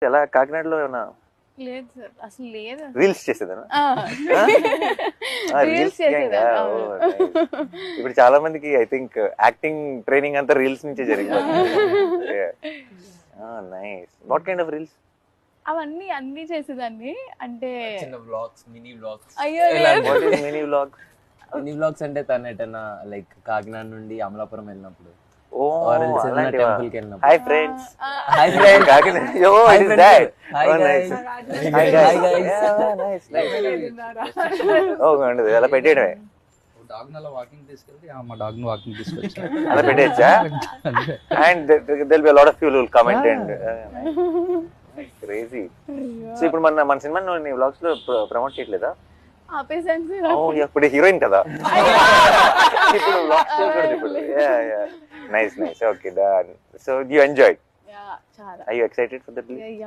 ఎలా కాకినాడలో ఏమన్నా లేదు సార్, అసలు లేదు. రీల్స్ చేసేదనా? రీల్స్ చేసేదా? ఇప్పుడు చాలా మందికి ఐ థింక్ యాక్టింగ్ ట్రైనింగ్ అంతా రీల్స్ నుంచే జరిగిపోతుంది. Nice. What kind of reels? అవన్నీ అన్ని చేసేదాన్ని. అంటే చిన్న వ్లాగ్స్, మినీ వ్లాగ్స్. అయ్యో what is mini vlogs? Mini vlogs అంటే తను ఎటన్నా లైక్ కాకినాడ నుండి అమలాపురం వెళ్ళినప్పుడు, ఓ అలాంటివా? టెంపుల్ కి వెళ్ళినప్పుడు. Hi friends. Hi friend. Kakinada. Oh it is that. Hi Oh, guys. nice. Hi guys. Yeah, nice. Oh ఉండదు అలా పెట్టేయడమే. డాగ్ అలా వాకింగ్ తీసుకెళ్తే మా డాగ్ ని వాకింగ్ తీసుకొచ్చా. అలా పెట్టేయచ్చా? And there'll be a lot of people who will comment and crazy. So ఇప్పుడు మన సినిమా నీ వ్లాగ్స్ లో ప్రమోట్ చేయట్లేదా? ఆపేసాను సార్. ఓ ఇప్పుడు హీరోయిన్ కదా. ఇప్పుడు వ్లాగ్స్ చేయకూడదు ఇప్పుడు. Yeah nice okay done. So you enjoyed. చాలా. Are you excited for the release?